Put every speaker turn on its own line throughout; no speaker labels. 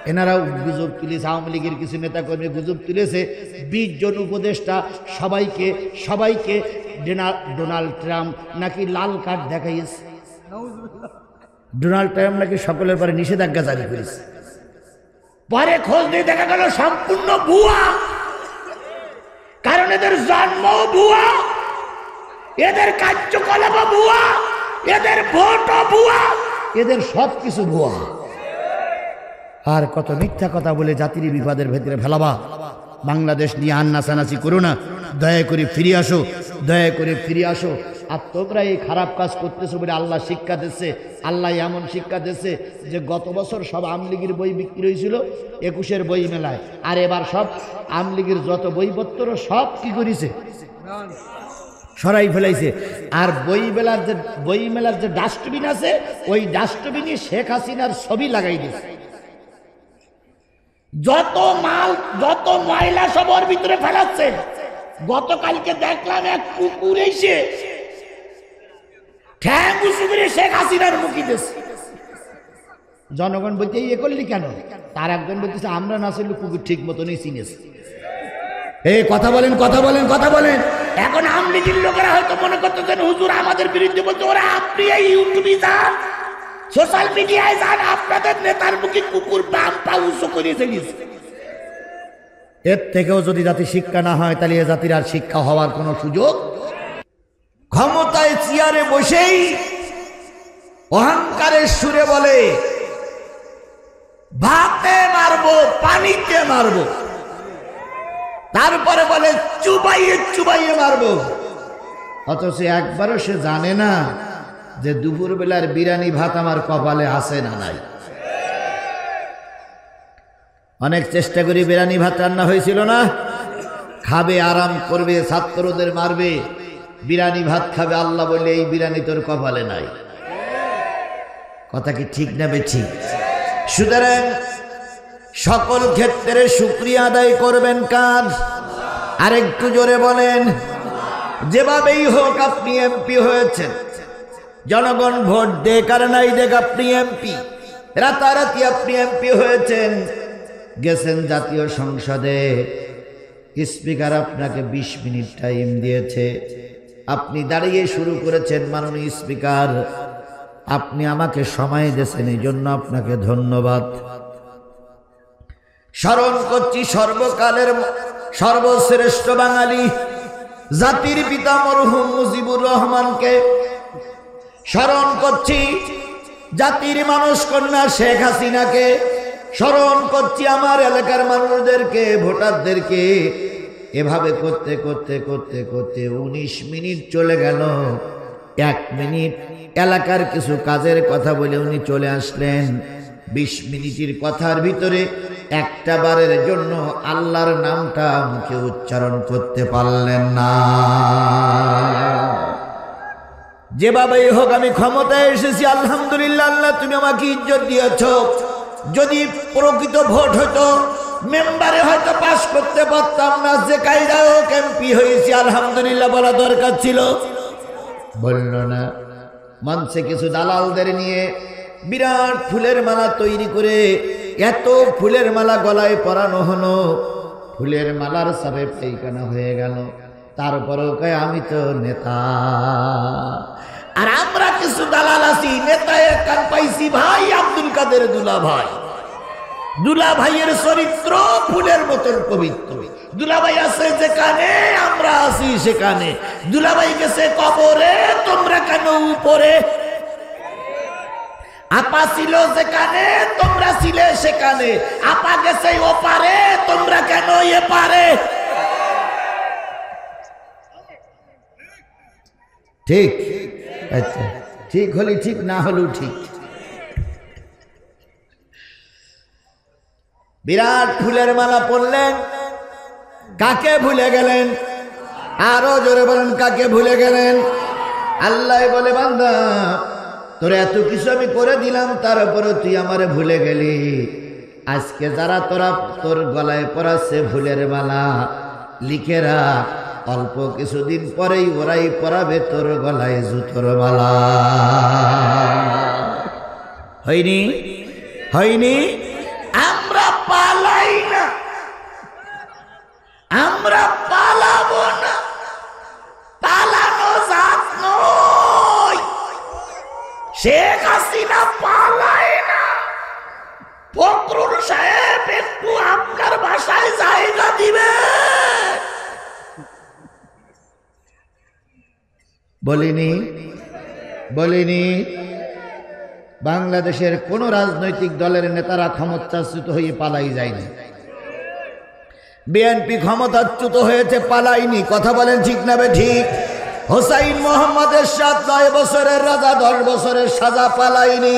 এনারাও গুজব তুলেছে, আওয়ামী লীগের কিছু নেতাকর্মী গুজব তুলেছে, 20 জন উপদেষ্টা সবাইকে ডোনাল্ড ট্রাম্প নাকি লাল কার্ড দেখাইছে। ডোনাল্ড ট্রাম্প নাকি সকলের পরে নিষেধাজ্ঞা জারি করেছে। পরে খোঁজ দিয়ে দেখা গেল সম্পূর্ণ ভুয়া, কারণ এদের জন্ম ভুয়া, এদের কার্যকলাপ ভুয়া, এদের ভোট ভুয়া, এদের সবকিছু ভুয়া। আর কত মিথ্যা কথা বলে জাতির বিপদের ভেতরে ফেলাবা। বাংলাদেশ নিয়ে আন্নাচানাচি করো না, দয়া করে ফিরে আসো, দয়া করে ফিরে আসো। আর তোমরা এই খারাপ কাজ করতেছো বলে আল্লাহ শিক্ষা দিচ্ছে। আল্লাহ এমন শিক্ষা দিচ্ছে যে গত বছর সব আওয়ামী লীগের বই বিক্রি হয়েছিল 21-এর বই মেলায়, আর এবার সব আওয়ামী লীগের যত বইপত্র সব কি করেছে, সরাই ফেলাইছে। আর বই মেলার যে ডাস্টবিন আছে, ওই ডাস্টবিনে শেখ হাসিনার ছবি লাগাই দিয়েছে। যত মাল যত ময়লা সব ওর ভিতরে ফেলাচ্ছে। গতকালকে দেখলাম এক কুকুর এসে ঠ্যাং উঁচু করে শেখ হাসিনার মুখে দিয়েছে। জনগণ বলছে এ করলি কেন? তার একজন বলতেছে আমরা না ছিল কুকুর ঠিক মতনই চিনেছে। এই কথা বলেন, কথা বলেন, কথা বলেন। এখন আওয়ামী লীগের লোকেরা হয়তো মনে করতেছেন হুজুর আমাদের বিরুদ্ধে বলতে, ওরা আপনি এই ইউটিউবে যান, সোশ্যাল মিডিয়ায় যান, আপনাদের নেতার মুখে কুকুর বাম পা উঁচু করে দিয়েছে। এর থেকেও যদি জাতি শিক্ষা না হয়, তাহলে এ জাতির আর শিক্ষা হওয়ার কোনো সুযোগ। ক্ষমতায় চেয়ারে বসেই অহংকারের সুরে বলে ভাতে মারবো, পানিতে মারবো, তারপরে বলে চুবাইয়ে চুবাইয়ে মারবো। অথচ একবারও সে জানে না যে দুপুর বেলার বিরিয়ানি ভাত আমার কপালে আছে না নাই। অনেক চেষ্টা করি বিরিয়ানি ভাত রান্না হয়েছিল না, খাবে, আরাম করবে, ছাত্রদের মারবে, বিরিয়ানি ভাত খাবে। আল্লাহ বলে এই বিরিয়ানি তোর কপালে নাই। কথা কি ঠিক না বেঠিক? সুতরাং সকল ক্ষেত্রে শুকরিয়া আদায় করবেন কার? আরেকটু জোরে বলেন। যেভাবেই হোক আপনি এমপি হয়েছেন, জনগণ ভোট দেখ আর নাই দেখ আপনি এমপি, রাতারাতি আপনি এমপি হয়েছেন, গেছেন জাতীয় সংসদে, স্পিকার আপনাকে 20 মিনিট টাইম দিয়েছে, আপনি দাঁড়িয়ে শুরু করেছেন মাননীয় স্পিকার আপনি আমাকে সময় দিয়েছেন, এই জন্য আপনাকে ধন্যবাদ। স্মরণ করছি সর্বকালের সর্বশ্রেষ্ঠ বাঙালি জাতির পিতা মরহুম মুজিবুর রহমানকে, স্মরণ করছি জাতির মানুষ কন্যা শেখ হাসিনাকে, স্মরণ করছি আমার এলাকার মানুষদেরকে, ভোটারদেরকে। এভাবে করতে করতে করতে করতে 19 মিনিট চলে গেল। 1 মিনিট এলাকার কিছু কাজের কথা বলে উনি চলে আসলেন। 20 মিনিটের কথার ভিতরে একটা বারের জন্য আল্লাহর নামটা মুখে উচ্চারণ করতে পারলেন না। যেভাবেই হোক আমি ক্ষমতায় এসেছি, আলহামদুলিল্লাহ, আল্লাহ তুমি আমাকে ইজ্জত দিয়েছ। যদি প্রকৃত ভোট হতো, মেম্বারে হয়তো পাস করতে পারতাম না, যে কায়দায় হোক এমপি হয়েছি, আলহামদুলিল্লাহ বলা দরকার ছিল, বলল না। মঞ্চে কিছু দালালদের নিয়ে বিরাট ফুলের মালা তৈরি করে এত ফুলের মালা গলায় পরানো হলো, ফুলের মালার চাপে পায়খানা হয়ে গেল। তারপরেও কয় আমি তো নেতা। আর আমরা কিছু দালাল আছি, নেতায় কান পাইছি ভাই আব্দুল কাদের দুলাভাই। দুলাভাইয়ের চরিত্র ফুলের মতন পবিত্র। দুলাভাই আছে যেখানে, আমরা আছি সেখানে। দুলাভাই গেছে কবরে, তোমরা কেন উপরে? আপা ছিল যেখানে, তোমরা ছিলে সেখানে। আপা গেছে ওপারে, তোমরা কেন এপারে? ঠিক? আচ্ছা, ঠিক হলি ঠিক, না হলেও ঠিক। বিরাট ফুলের মালা পরলেন, কাকে ভুলে গেলেন? আরো জোরে বলেন, কাকে ভুলে গেলেন? আল্লাহ বলে বান্দা তোর এত কিছু আমি করে দিলাম, তারপরে তুই আমারে ভুলে গেলি। আজকে যারা তোর গলায় পরাচ্ছে ফুলের মালা, লিখে রাখ, অল্প কিছুদিন পরেই ওরাই পরাবে তোর গলায় জুতোর মালা। হয়নি? হয়নি? আমরা আমরা পালাবো না, পালানো জাত নয়। শেখ হাসিনা পালায় না। ফখরুল সাহেব একটু আপনার বাসায় জায়গা দিবে? বলিনি বলিনি। বাংলাদেশের কোন রাজনৈতিক দলের নেতারা ক্ষমতাচ্যুত হয়ে পালাই যায়নি। বিএনপি ক্ষমতাচ্যুত হয়েছে, পালাইনি। কথা বলেন ঠিক না ঠিক? হোসাইন মোহাম্মদ এরশাদ 9 বছরের রাজা 10 বছরের সাজা, পালাইনি।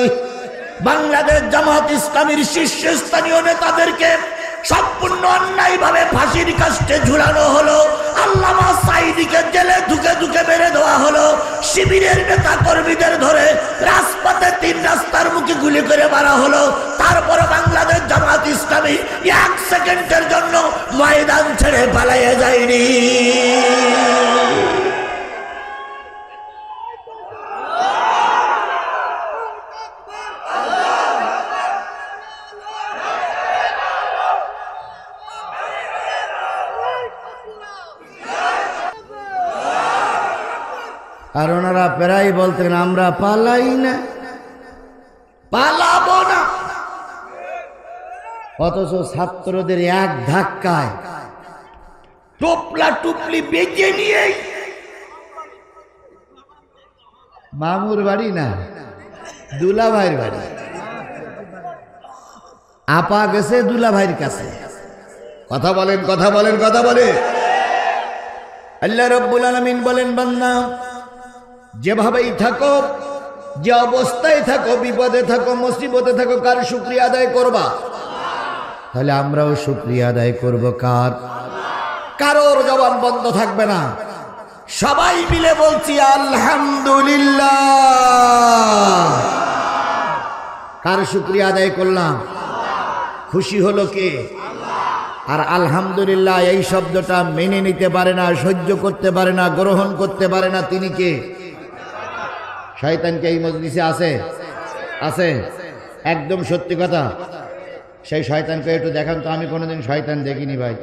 বাংলাদেশ জামাত ইসলামীর শীর্ষস্থানীয় নেতাদেরকে সম্পূর্ণ অন্যায়ভাবে ফাঁসির কাস্টে ঝুলানো হলো। আল্লামা সাঈদীকে জেলে ঢুকে ঢুকে মেরে দেওয়া হলো। শিবিরের নেতা কর্মীদের ধরে রাজপথে 3 রাস্তার মুখে গুলি করে মারা হলো। তারপর বাংলাদেশ জামাত ইসলামী 1 সেকেন্ডের জন্য ময়দান ছেড়ে পালিয়ে যায়নি। আর ওনারা প্রায় বলতেন আমরা পালাই না, পালাবো না। অথচ ছাত্রদের এক ধাক্কায় টোপলা টুপলি বেঁচে নিয়ে মামুর বাড়ি না, দুলাভাইয়ের বাড়ি, আপা গেছে দুলাভাইয়ের কাছে। কথা বলেন কথা বলেন কথা বলে। আল্লাহ রাব্বুল আলামিন বলেন, বান্দা যেভাবেই থাকো, যে অবস্থায় থাকো, বিপদে থাকো, মুসিবতে থাকো, কার শুকরিয়া আদায় করবা? তাহলে আমরাও শুকরিয়া আদায় করব কার? কারোর জবান বন্ধ থাকবে না। সবাই মিলে বলছি আলহামদুলিল্লাহ। কার শুকরিয়া আদায় করলাম? খুশি হলো কে? আর আলহামদুলিল্লাহ এই শব্দটা মেনে নিতে পারে না, সহ্য করতে পারে না, গ্রহণ করতে পারে না, তিনি কে? শয়তান কি এই মজলিসে আছে? আছে? একদম সত্যি কথা। সেই শয়তানকে একটু দেখান তো। আমি কোনোদিন শয়তান দেখিনি ভাই,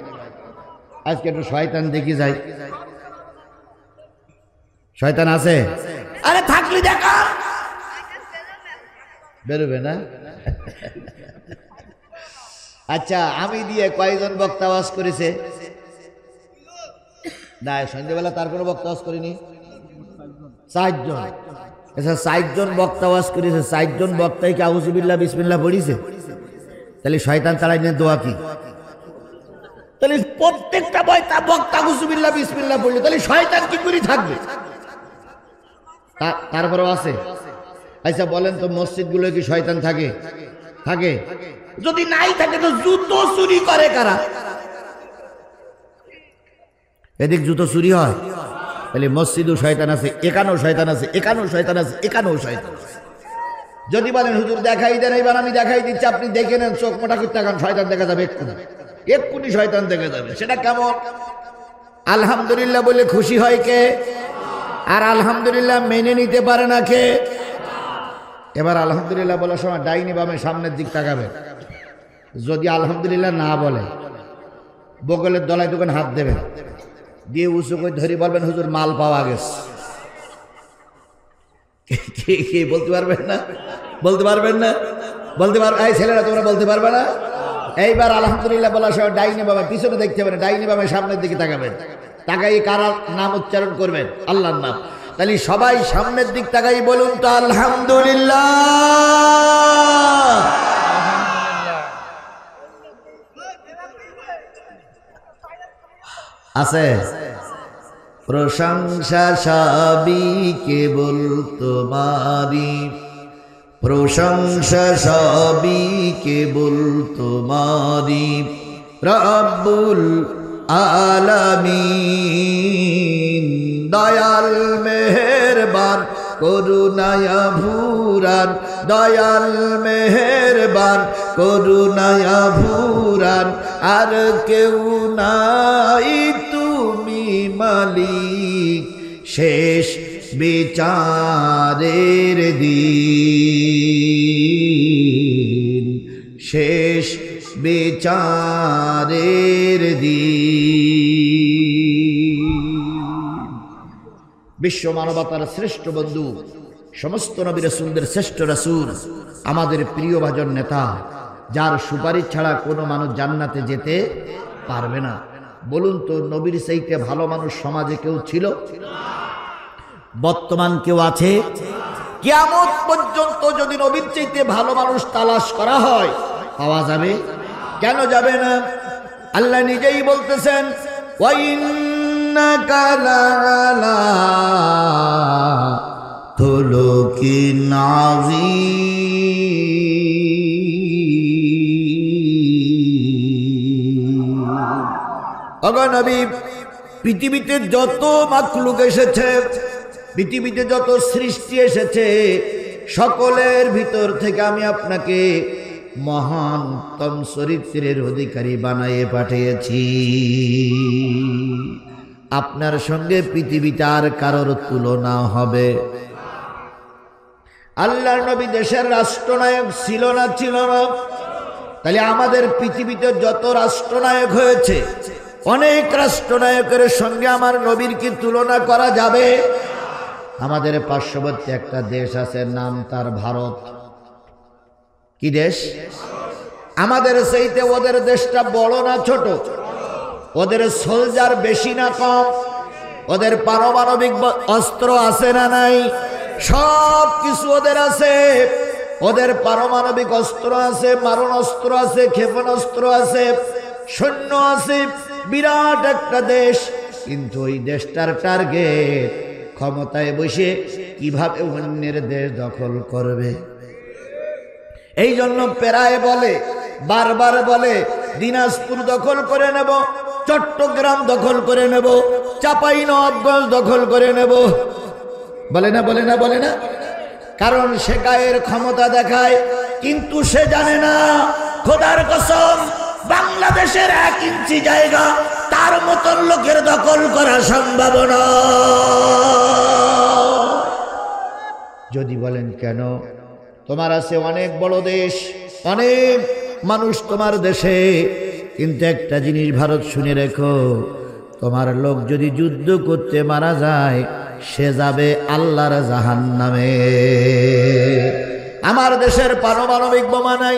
আজকে একটু শয়তান দেখি যাই। শয়তান আছে? আরে থাকলে দেখা, বেরোবে না। আচ্ছা, আমি দিয়ে কয়জন বক্তা ওয়াজ করেছে? না, সন্ধ্যেবেলা তার কোনো বক্তা ওয়াজ করিনি। 4 জন। আচ্ছা, 4 জন বক্তা ওয়াজ করেছে। 4 জন বক্তাই কি আউযুবিল্লাহ বিসমিল্লাহ পড়িছে? তাহলে শয়তান তাড়াই নিয়ে দোয়া কি? তাহলে প্রত্যেকটা বক্তা আউযুবিল্লাহ বিসমিল্লাহ পড়লে তাহলে শয়তান কি করে থাকবে? তারপরেও আছে। আচ্ছা বলেন তো, মসজিদগুলো কি শয়তান থাকে? থাকে? যদি নাই থাকে তো জুতো চুরি করে কারা? এদিক জুতো চুরি হয়, তাহলে মসজিদও শয়তান আছে, এখানেও শয়তান আছে, এখানেও শয়তান আছে, এখানেও শয়তান আছে। যদি বলেন হুজুর দেখাই দেন, এইবার আমি দেখাই দিচ্ছি, আপনি দেখে নেন, চোখ মোটা করতে থাকান, শয়তান দেখা যাবে এক্ষুনি, এক্ষুনি শয়তান দেখা যাবে। সেটা কেমন? আলহামদুলিল্লাহ বলে খুশি হয় কে? আর আলহামদুলিল্লাহ মেনে নিতে পারে না কে? এবার আলহামদুলিল্লাহ বলার সময় ডাইনি বামে সামনের দিক তাকাবে। যদি আলহামদুলিল্লাহ না বলে, বগলের দলায় দোকান হাত দেবেন, দিয়ে উঁচু করে ধরে বলবেন হুজুর মাল পাওয়া গেছে। কে বলতে পারবেন না? বলতে পারবেন না? বলতে পারবে? এই ছেলেরা তোমরা বলতে পারবে না? এইবার আলহামদুলিল্লাহ বলার সময় ডাইনি বামে পিছনে দেখতে পাবেন, ডাইনি বামে সামনের দিকে তাকাবেন। তাকাই কারার নাম উচ্চারণ করবেন? আল্লাহর নাম। তাহলে সবাই সামনের দিক তাকাই বলুন তো আলহামদুলিল্লাহ। আছে? প্রশংসা সবই কেবল তোমারি, প্রশংসা সবই কেবল তোমারি, রব্বুল আলামিন। দয়াল মেহেরবান করুণায়া ভুরান, দয়াল মেহেরবান করুণায়া ভুরান, আর কেউ নাই তুমি মালিক শেষ বিচারের দিন, শেষ বিচারের দিন। বিশ্ব মানবতার শ্রেষ্ঠ বন্ধু, সমস্ত নবী রাসূলদের শ্রেষ্ঠ রাসূল, আমাদের প্রিয় ভাজন নেতা, যার সুপারিশ ছাড়া কোনো মানুষ জান্নাতে যেতে পারবে না। বলুন তো, নবীর চাইতে ভালো মানুষ সমাজে কেউ ছিল? বর্তমান কেউ আছে? কিয়ামত পর্যন্ত যদি নবীর চাইতে ভালো মানুষ তালাশ করা হয়, পাওয়া যাবে? কেন যাবে না? আল্লাহ নিজেই বলতেছেন, ওয়া ইন্নাকা লাআলা খুলুকিন আযীম। ওগো নবী, পৃথিবীতে যত মাখলুক এসেছে, পৃথিবীতে যত সৃষ্টি এসেছে, সকলের ভিতর থেকে আমি আপনাকে মহান উত্তম চরিত্রের অধিকারী বানায়ে পাঠিয়েছি। আপনার সঙ্গে পৃথিবীতে আর কারোর তুলনা হবে? আল্লাহর নবী দেশের রাষ্ট্রনায়ক ছিল না? ছিল না? তাহলে আমাদের পৃথিবীতে যত রাষ্ট্রনায়ক হয়েছে, অনেক রাষ্ট্রনায়কের সঙ্গে আমার নবীর কি তুলনা করা যাবে? আমাদের পার্শ্ববর্তী একটা দেশ আছে, নাম তার ভারত। কি দেশ? আমাদের সেইতে ওদের দেশটা বড় না ছোট? ওদের সোলজার বেশি না কম? ওদের পারমাণবিক অস্ত্র আছে না নাই? সব কিছু ওদের আছে। ওদের পারমাণবিক অস্ত্র আছে, মারণাস্ত্র আছে, ক্ষেপণাস্ত্র আছে, সৈন্য আছে, বিরাট একটা দেশ। কিন্তু ওই দেশটার টার্গেট ক্ষমতায় বসে কিভাবে অন্যের দেশ দখল করবে। এই জন্য প্রায় বলে, বারবার বলে, দিনাজপুর দখল করে নেব, চট্টগ্রাম দখল করে নেব, চাঁপাইনবাবগঞ্জ দখল করে নেব। বলে না? বলে না? বলে না? কারণ সে গায়ের ক্ষমতা দেখায়, কিন্তু সে জানে না খোদার কসম বাংলাদেশের 1 ইঞ্চি জায়গা তার মতন লোকের দখল করা সম্ভব না। যদি বলেন কেন? তোমার আছে অনেক বড় দেশ, অনেক মানুষ তোমার দেশে, কিন্তু একটা জিনিস ভারত শুনে রেখো, তোমার লোক যদি যুদ্ধ করতে মারা যায়, সে যাবে আল্লাহর জাহান্নামে। আমার দেশের পারমাণবিক বোমা নাই,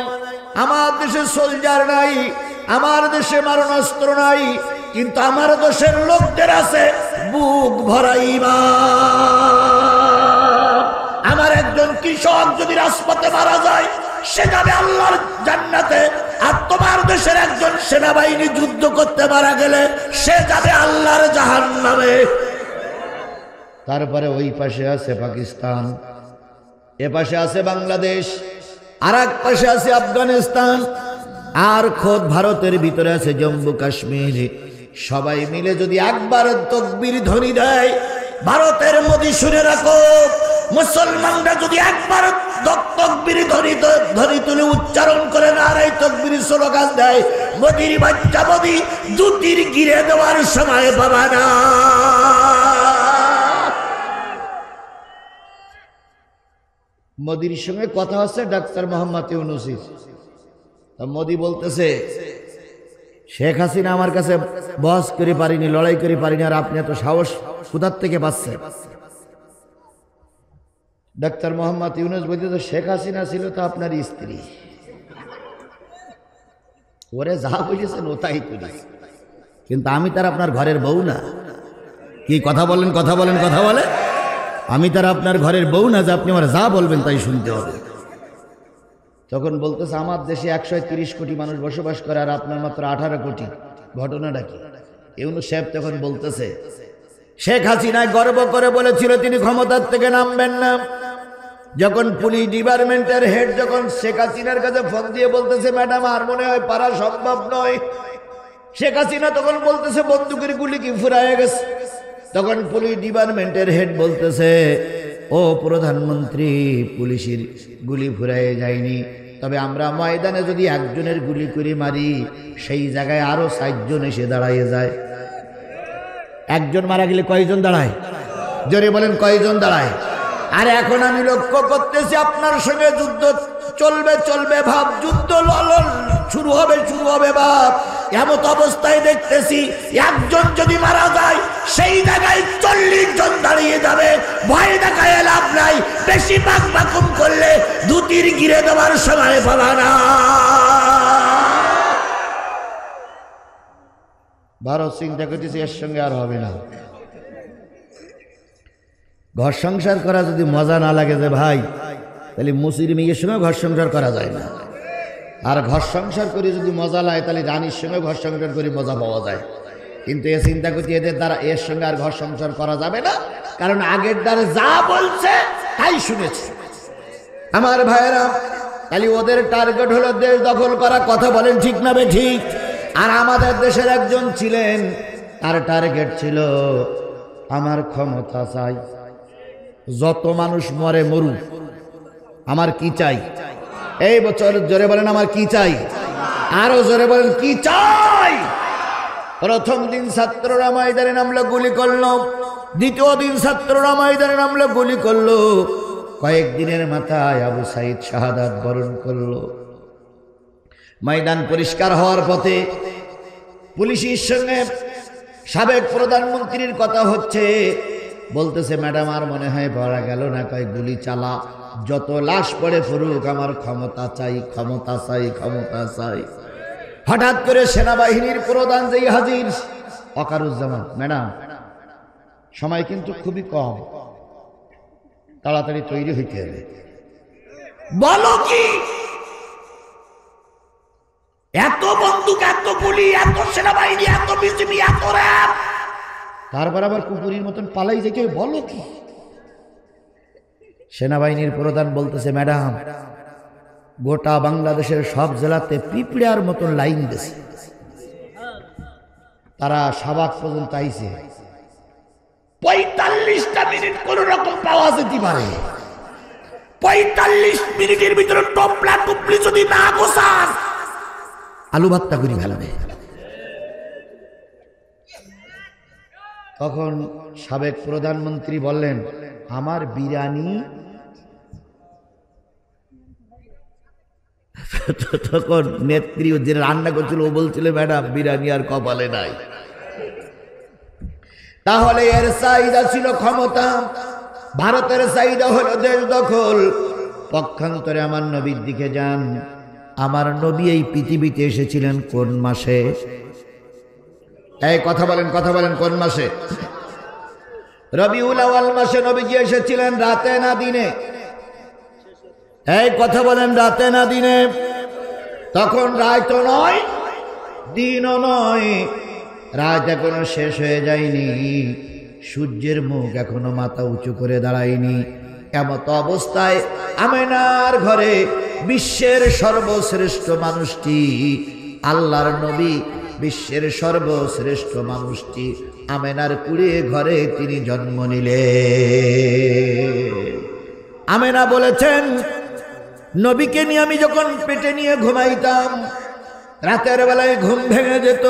আমার দেশে সোলজার নাই, আমার দেশে মারণাস্ত্র নাই, কিন্তু আমার দেশের লোকদের আছে বুক ভরা ঈমান। আমার একজন কৃষক যদি রাজপথে মারা যায়, সে যাবে আল্লাহর জান্নাতে। আর তোমার দেশের একজন সেনাবাহিনী যুদ্ধ করতে মারা গেলে, সে যাবে আল্লাহর জাহান্নামে। তারপরে ওই পাশে আছে পাকিস্তান, এ পাশে আছে বাংলাদেশ, আর এক পাশে আছে আফগানিস্তান, আর খোদ ভারতের ভিতরে আছে জম্মু কাশ্মীর। সবাই মিলে যদি একবার তাকবীর ধ্বনি দেয়, ভারতের মোদি শুনে রাখো, মুসলমানরা যদি একবার তাকবীর ধ্বনি তুলে উচ্চারণ করে নারায়ে তাকবীর স্লোগান দেয়, মোদির বাচ্চা মোদি দুটির গিরে দেওয়ার সময় পাবা না। মোদির সঙ্গে কথা হচ্ছে ডাক্তার মোহাম্মদ ইউনূসের। মোদি বলতেছে, শেখ হাসিনা আমার কাছে বহস করে পারিনি, লড়াই করে পারিনি, আর আপনি এত সাহস কোথার থেকে পাচ্ছেন? ডাক্তার মোহাম্মদ ইউনূস বলতে, শেখ হাসিনা ছিল তো আপনার স্ত্রী, ওরে যা বুঝেছেন ও তাই তুলি, কিন্তু আমি তার আপনার ঘরের বউ না। কি কথা বলেন? কথা বলেন? কথা বলে? আমি তার আপনার ঘরের বউ না যে আপনি আমার যা বলবেন তাই শুনতে হবে। তখন বলতেছে, আমার দেশে 130 কোটি মানুষ বসবাস করে, আর আপনার মাত্র 18 কোটি, ঘটনাটা কি? ইউনূস সাহেব তখন বলতেছে, শেখ হাসিনা গর্ব করে বলেছিল তিনি ক্ষমতার থেকে নামবেন না। যখন পুলিশ ডিপার্টমেন্টের হেড যখন শেখ হাসিনার কাছে ফোন দিয়ে বলতেছে, ম্যাডাম আর মনে হয় পারা সম্ভব নয়, শেখ হাসিনা তখন বলতেছে, বন্দুকের গুলি কি ফুরায় গেছে? তখন পুলিশ ডিপার্টমেন্টের হেড বলতেছে, ও প্রধানমন্ত্রী, পুলিশের গুলি ফুরায় যায়নি, তবে আমরা ময়দানে যদি একজনের গুলি করে মারি, সেই জায়গায় আরো 60 জন এসে দাঁড়ায় যায়। একজন মারা গেলে কয়জন দাঁড়ায়? জোরে বলেন, কয়জন দাঁড়ায়? আর এখন আমি লক্ষ্য করতেছি আপনার সঙ্গে যুদ্ধ চলবে চলবে ভাব, যুদ্ধ শুরু হবে ভাব, এমত অবস্থায় দেখতেছি একজন যদি মারা যায় সেই জায়গায় 40 জন দাঁড়িয়ে যাবে। ভয় দেখায় লাভ নাই, বেশি বাকবাকুম করলে ধুতির গিরে দেওয়ার সময় পাবা না। ভারত চিন্তা করতেছি এর সঙ্গে আর হবে না। ঘর সংসার করা যদি মজা না লাগে যে ভাই, তাহলে মুসির মেয়ের সঙ্গে ঘর সংসার করা যায় না। আর ঘর সংসার করে যদি মজা লাগে তাহলে রানীর সঙ্গে ঘর সংসার করে মজা পাওয়া যায়। কিন্তু এ চিন্তা করছি এদের দ্বারা এর সঙ্গে আর ঘর সংসার করা যাবে না, কারণ আগের দ্বারা যা বলছে তাই শুনেছে। আমার ভাইয়েরা, তাহলে ওদের টার্গেট হলো দেশ দখল করা। কথা বলেন ঠিক না বে ঠিক? আর আমাদের দেশের একজন ছিলেন, তার টার্গেট ছিল আমার ক্ষমতা চাই, যত মানুষ মরে মরুক, আমার কি চাই। এই বছর জোরে বলেন আমার কি চাই, আরো জোরে বলেন কি চাই। প্রথম দিন ছাত্ররা ময়দানে নামলো, গুলি করলো। দ্বিতীয় দিন ছাত্ররা ময়দানে নামলো, গুলি করলো। কয়েকদিনের মাথায় আবু সাইদ শাহাদাত বরণ করলো। ময়দান পরিষ্কার হওয়ার পথে পুলিশের সঙ্গে সাবেক প্রধানমন্ত্রীর কথা হচ্ছে। বলতেছে ম্যাডাম আর মনে হয় পড়া গেল না, কয় গুলি চালা, যত লাশ পড়ে পড়ুক, আমার ক্ষমতা চাই, ক্ষমতা চাই, ক্ষমতা চাই। হঠাৎ করে সেনাবাহিনীর প্রধান যেই হাজির, ওয়াকারুজ্জামান, ম্যাডাম সময় কিন্তু খুবই কম, তাড়াতাড়ি তৈরি হইতে হবে। বলো কি? এত বন্দুক, এত গুলি, এত সেনাবাহিনী, এত বিজিবি, এত র্যাব, তারপর আবার কুকুরের মতন পালাই যে কেউ, বলো কি? সেনাবাহিনীর প্রধান বলতেছে ম্যাডাম গোটা বাংলাদেশের সব জেলাতে পিঁপড়ার মতন লাইন দিয়েছে, তারা সাবাক পর্যন্ত আইছে, 45টা মিনিট কোন রকম পাওয়া যেতে পারে। 45 মিনিটের ভিতরে টপলা টুপলি যদি না গোছান, আলু ভাতটা করি ফেলাবে। তখন সাবেক প্রধানমন্ত্রী বললেন আমার বিরিয়ানি। তখন নেত্রী যে রান্না করছিল ও বলছিল ম্যাডাম বিরিয়ানি আর কপালে নাই। তাহলে এর চাহিদা ছিল ক্ষমতা, ভারতের চাহিদা হলো দেশ দখল। পক্ষান্তরে আমার নবীর দিকে যান। আমার নবী এই পৃথিবীতে এসেছিলেন কোন মাসে? এই কথা বলেন, কথা বলেন, কোন মাসে? রবিউল আউয়াল মাসে নবীজি এসেছিলেন, রাতে না দিনে? এই কথা বলেন, রাতে না দিনে? তখন রাত নয়, দিনও নয়, রাত এখনো শেষ হয়ে যায়নি, সূর্যের মুখ এখনো মাথা উঁচু করে দাঁড়ায়নি। এমত অবস্থায় আমেনার ঘরে বিশ্বের সর্বশ্রেষ্ঠ মানুষটি, আল্লাহর নবী, বিশ্বের সর্বশ্রেষ্ঠ মানুষটি আমেনার কুড়িয়ে ঘরে তিনি জন্ম নিলেন। আমেনা বলেছেন নবীকে নিয়ে আমি যখন পেটে নিয়ে ঘুমাইতাম, রাতের বেলায় ঘুম ভেঙে যেত,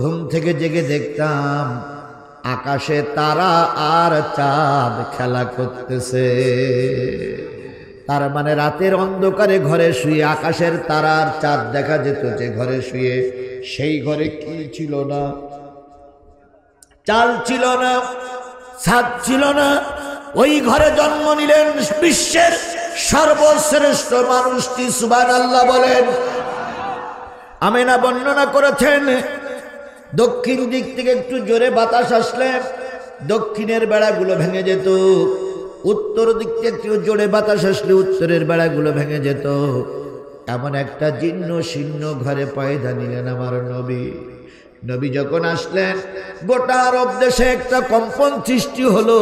ঘুম থেকে জেগে দেখতাম আকাশে তারা আর চাঁদ খেলা করতেছে। তার মানে রাতের অন্ধকারে ঘরে শুয়ে আকাশের তারা আর চাঁদ দেখা যেত। যে ঘরে শুয়ে, সেই ঘরে কি ছিল না? চাল ছিল না, ছাদ ছিল না। ওই ঘরে জন্ম নিলেন বিশ্বের সর্বশ্রেষ্ঠ মানুষটি। সুবহানাল্লাহ বলেন। আমেনা বর্ণনা করেছেন দক্ষিণ দিক থেকে একটু জোরে বাতাস আসলে দক্ষিণের বেড়াগুলো ভেঙে যেত, উত্তর দিক থেকে একটু জোরে বাতাস আসলে উত্তরের বেড়াগুলো ভেঙে যেত। এমন একটা জীর্ণ শীর্ণ ঘরে পয়দা নিলেন আমার নবী। নবী যখন আসলেন গোটা আরব দেশে একটা কম্পন সৃষ্টি হলো।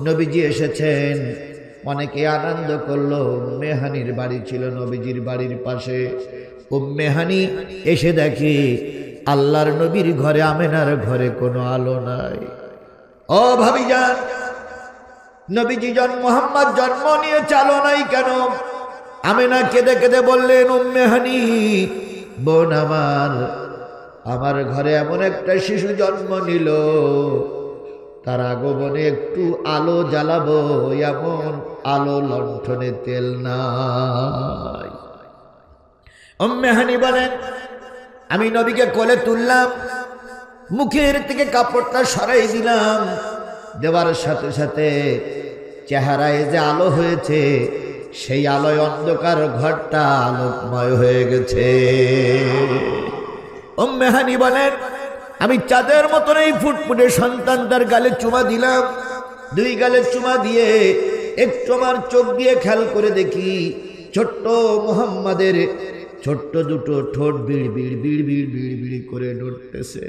নবীজি এসেছেন, অনেকে আনন্দ করলো। উম্মে হানির বাড়ি ছিল নবীজির বাড়ির পাশে। উম্মে হানি এসে দেখে আল্লাহর নবীর ঘরে, আমেনার ঘরে কোনো আলো নাই। ও ভাবিজান, নবীজি মুহাম্মদ জন্ম নিয়েছে, আলো নাই কেন? আমেনা কেঁদে কেঁদে বললেন উম্মে হানি, বোন আমার ঘরে এমন একটা শিশু জন্ম নিল, তার আগমনে একটু আলো জ্বালাবো, এমন আলো লণ্ঠনে তেল নাই। উম্মে হানি বলেন আমি নবীকে কোলে তুললাম, মুখের থেকে কাপড়টা সরাই দিলাম, দেওয়ার সাথে সাথে চেহারায় যে আলো হয়েছে সেই আলোয় অন্ধকার ঘরটা আলোকময় হয়ে গেছে। উম্মে হানি বলেন, আমি চাঁদের মতন এই ফুটফুটে সন্তানটার গালে চুমা দিলাম। দুই গালে চুমা দিয়ে একটু আমার চোখ দিয়ে খেয়াল করে দেখি ছোট্ট মুহাম্মাদের ছোট্ট দুটো ঠোঁট বিড় বিড় বিড় বিড় বিড় বিড় করে নড়তেছে।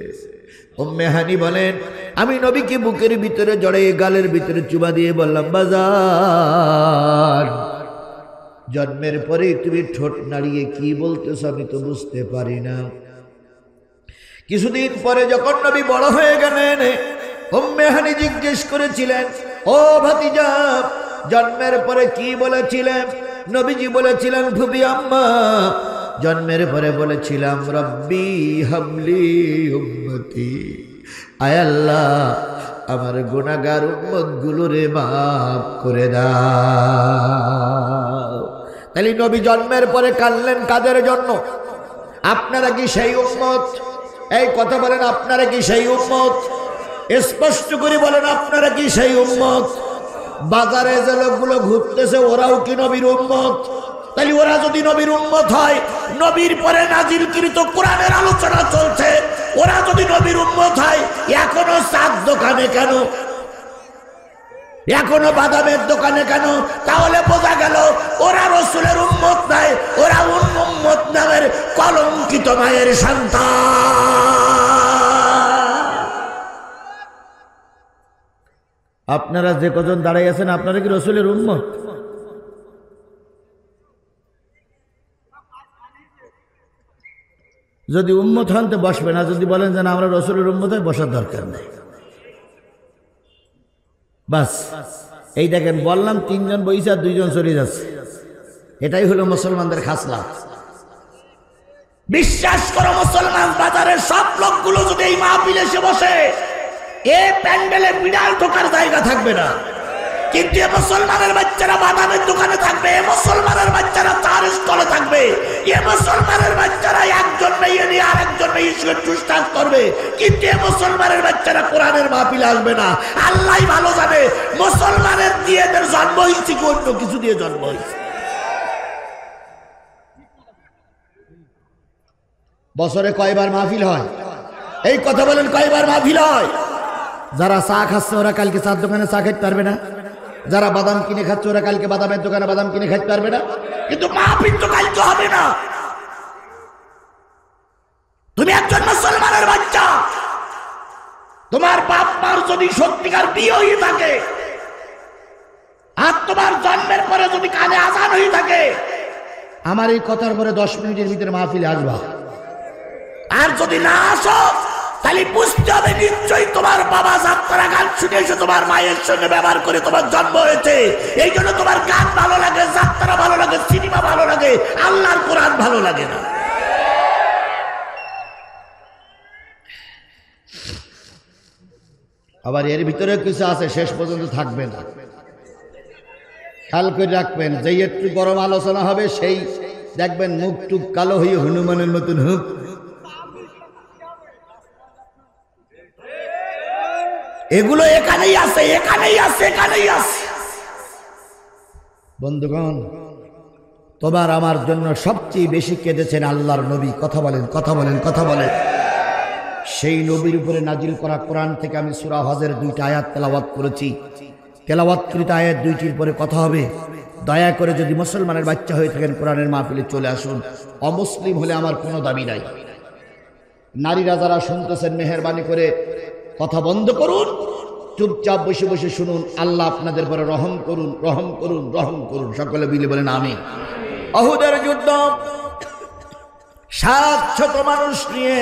উম্মে হানি বলেন, আমি নবীকে বুকের ভিতরে জড়িয়ে গালের ভিতরে চুমা দিয়ে বললাম, বাজার, জন্মের পরেই তুমি ঠোঁট নাড়িয়ে কি বলতেছ আমি তো বুঝতে পারি না। কিছুদিন পরে যখন নবী বড় হয়ে গেলেন, উম্মে হানি জিজ্ঞেস করেছিলেন, ও ভাতিজা, জন্মের পরে কি বলেছিলেন? নবীজি বলেছিলেন, ফুফি আম্মা, জন্মের পরে বলেছিলাম, রব্বি হাবলি উম্মতি, আয় আল্লাহ আমার গুনাহগার উম্মত গুলোরে মাফ করে দাও। তাহলে নবী জন্মের পরে কাঁদলেন কাদের জন্য? আপনারা কি সেই উম্মত? এই কথা বলেন, আপনারা কি সেই উম্মত? স্পষ্ট করে বলেন, আপনারা কি সেই উম্মত? বাজারে যে লোকগুলো ঘুরতেছে ওরাও কি নবীর উম্মত? তাহলে ওরা যদি নবীর উম্মত হয়, নবীর পরে নাজিলকৃত কোরআনের আলোচনা চলছে, ওরা যদি নবীর উম্মত হয়, এখনো চাঁদ দোকানে কেন? এখনো বাদামের দোকানে কেন? তাহলে বোঝা গেল ওরা রাসূলের উম্মত নাই, ওরা উম্মত নামের কলঙ্কিত মায়ের সন্তান। আপনারা যে কজন দাঁড়াই আছেন, আপনারা কি রাসূলের উম্মত? যদি উম্মত হন তো বসবে না, যদি বলেন যে না আমরা রাসূলের উম্মত হয়, বসার দরকার নেই। বাস এই দেখেন, বললাম তিনজন বইসা দুইজন চলে যাচ্ছে, এটাই হলো মুসলমানদের খাসলা। বিশ্বাস করো মুসলমান বাজারের সব লোকগুলো যদি এই মাহফিলে এসে বসে, এ প্যান্ডেলে বিড়াল ঢোকার জায়গা থাকবে না। কিন্তু এ মুসলমানের বাচ্চারা বাদামের দোকানে থাকবে, এ মুসলমানের বাচ্চারা চার স্টলে থাকবে, এ মুসলমানের বাচ্চারা একজন মেয়ে নিয়ে আরেকজন মেয়ে টুসটাস করবে, কিন্তু এ মুসলমানের বাচ্চারা কোরআনের মাহফিলে আসবে না। আল্লাহ ভালো জানে মুসলমানের দিয়ে এদের জন্ম হয়েছে কি অন্য কিছু দিয়ে জন্ম হয়েছে। বছরে কয়বার মাহফিল হয়? এই কথা বলেন, কয়বার মাহফিল হয়? যারা চা খাচ্ছে ওরা কালকে চার দোকানে চা খেতে পারবে না, যারা বাদাম কিনে খাচ্ছে ওরা কালকে বাদামের দোকানে বাদাম কিনে খেতে পারবে না, কিন্তু মাহফিল তো কালকে হবে না। তুমি একজন মুসলমানের বাচ্চা, তোমার বাপ মার যদি সত্যিকার বিয়ে হয়ে থাকে আর তোমার জন্মের পরে যদি কানে আজান হয়ে থাকে, আমার এই কথার পরে 10 মিনিটের ভিতরে মাহফিলে আসবা। আর যদি না আসো তাহলে বুঝতে হবে নিশ্চয়ই তোমার বাবা যাত্রা গান শুনে এসে তোমার মায়ের সঙ্গে ব্যবহার করে তোমার জন্ম হয়েছে। এই জন্য তোমার গান ভালো লাগে, যাত্রা ভালো লাগে, সিনেমা ভালো লাগে, আল্লাহর কোরআন ভালো লাগে না। আবার এর ভিতরে কিছু আছে শেষ পর্যন্ত থাকবে না, খেয়াল করে রাখবেন। যেই একটু গরম আলোচনা হবে সেই দেখবেন মুখ টুক কালো হয়ে হনুমানের মতন হুক। এগুলো এখানেই আছে, এখানেই আছে, এখানেই আছে। বন্ধুগণ, তোমার আমার জন্য সবচেয়ে বেশি কেঁদেছেন আল্লাহর নবী। কথা বলেন, কথা বলেন, কথা বলেন। সেই নবীর উপরে নাজিল করা কোরআন থেকে আমি সূরা হজের 2টা আয়াত তেলাওয়াত করেছি। তেলাওয়াতকৃত আয়াত 2টির পরে কথা হবে। দয়া করে যদি মুসলমানের বাচ্চা হয়ে থাকেন কোরআনের মাহফিলে চলে আসুন। অমুসলিম হলে আমার কোনো দাবি নাই। নারীরা যারা শুনতেছেন মেহেরবানি করে কথা বন্ধ করুন, চুপচাপ বসে বসে শুনুন। আল্লাহ আপনাদের পরে রহম করুন, রহম করুন, রহম করুন। সকলে মিলে বলেন আমিন। উহুদের যুদ্ধ, 700 মানুষ নিয়ে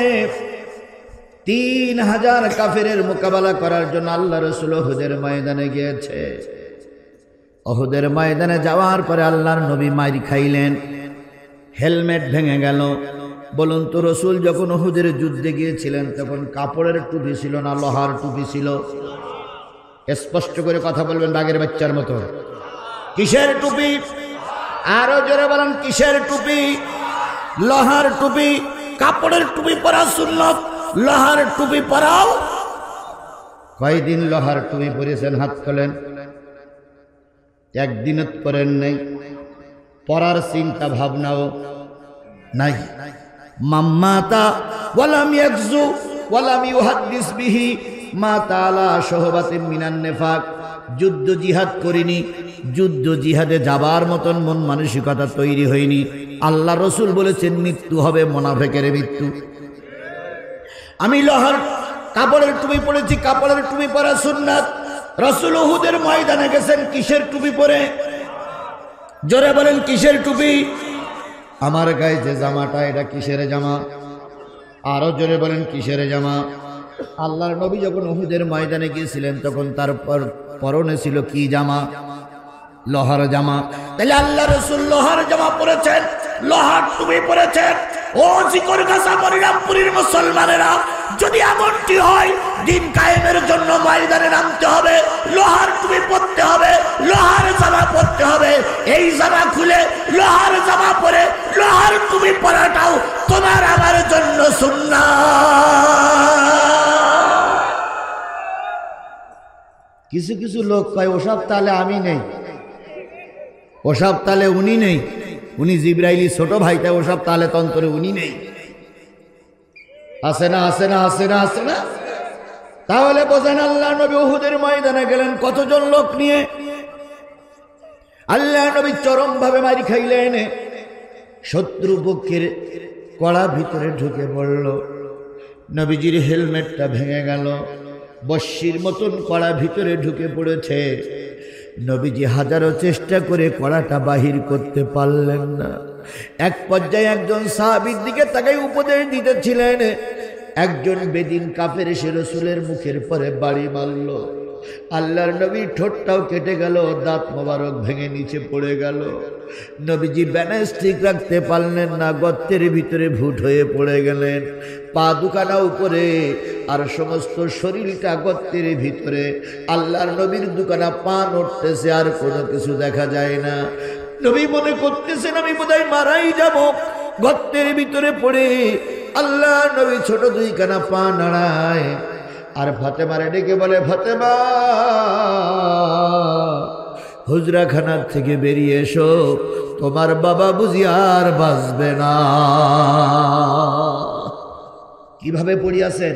3000 কাফেরের মোকাবেলা করার জন্য আল্লাহ রাসূল উহুদের ময়দানে গিয়েছে। উহুদের ময়দানে যাওয়ার পরে আল্লাহর নবী মাইর খাইলেন, হেলমেট ভেঙে গেল। বলুন তো, রাসূল যখন উহুদের যুদ্ধে গিয়েছিলেন তখন কাপড়ের টুপি ছিল না লোহার টুপি ছিল? স্পষ্ট করে কথা বলবেন বাঘের বাচ্চার মতো। কিসের টুপি? আরো জোরে বলেন, কিসের টুপি? লোহার টুপি। কাপড়ের টুপি পরা সুন্নত, লোহার টুপি পরাও। কয়দিন লোহার টুপি পরেছেন হাত তোলেন? একদিনত করেন নাই, পরার চিন্তা ভাবনাও নাই। মাম্মাতা ওয়ালাম ইয়াকজু ওয়ালাম ইউহাদ্দিস বিহি মাতা আলা শহবাতিন মিনান নিফাক। যুদ্ধ জিহাদ করিনি, যুদ্ধ জিহাদে যাবার মতন মন মানসিকতা তৈরি হয়নি। আল্লাহ রসুল বলেছেন মৃত্যু হবে মুনাফিকের মৃত্যু। আমি লোহার কাপড়ের টুপি পরেছি, কাপড়ের টুপি পরা সুন্নাত। রসুল উহুদের ময়দানে গেছেন কিসের টুপি পরে? জোরে বলেন কিসের টুপি? আমার গায়ে যে জামাটা এটা কিসের জামা? আরো জোরে বলেন কিসের জামা? আল্লাহর নবী যখন উহুদের ময়দানে গিয়েছিলেন তখন তার পরনে ছিল কি জামা? লোহার জামা। তাহলে আল্লাহ রাসূল লোহার জামা পরেছেন, লোহার টুপি পরেছেন। ও জিকরগাছা মনিরামপুরীর মুসলমানেরা, যদি এমনটি হয় দিন কায়েমের জন্য ময়দানে নামতে হবে, লোহার টুপি পরতে হবে, লোহার জামা পরতে হবে। এই জামা খুলে লোহার জামা পরে লোহার টুপি পরাটাও তোমার আমার জন্য সুন্নাত। কিছু কিছু লোক কয় ওসব তালে আমি নেই, ওসব তালে উনি নেই, উনি জিবরাইলি ছোট ভাইটা, ওসব তালে তন্তরে উনি নেই। আছে না, আছে না, আছে না, আছে না? তাহলে বোঝেন আল্লাহ নবী উহুদের ময়দানে গেলেন কতজন লোক নিয়ে। আল্লাহ নবী চরম ভাবে মারি খাইলেন। শত্রু পক্ষের কড়া ভিতরে ঢুকে পড়ল, নবীজির হেলমেটটা ভেঙে গেল, বর্ষির মতন কড়া ভিতরে ঢুকে পড়েছে। নবীজি হাজারো চেষ্টা করে কড়াটা বাহির করতে পারলেন না। এক পর্যায়ে একজন সাহাবীর দিকে তাকাই উপদেশ দিতেছিলেন, একজন বেদিন কাফের এসে রাসূলের মুখের পরে বাড়ি মারল। আল্লাহর নবীর ঠোঁটটাও কেটে গেল, দাঁত মোবারক ভেঙে নিচে পড়ে গেল। নবীজি ব্যালেন্স ঠিক রাখতে পারলেন না, গর্তের ভিতরে ভুট হয়ে পড়ে গেলেন। পা দুখানা উপরে আর সমস্ত শরীরটা গর্তের ভিতরে। আল্লাহর নবীর দুখানা পা নড়তেছে, আর কোনো কিছু দেখা যায় না। নবী মনে করতেছেন আমি বোধহয় মারাই যাব। গর্তের ভিতরে পড়ে আল্লাহ নবী ছোট দুইখানা পা নাড়ায় আর ফাতেমারে ডেকে বলে, ফাতেমা হুজরাখানার থেকে বেরিয়ে এসো, তোমার বাবা বুঝি আর বাঁচবে না। কিভাবে পড়িয়াছেন?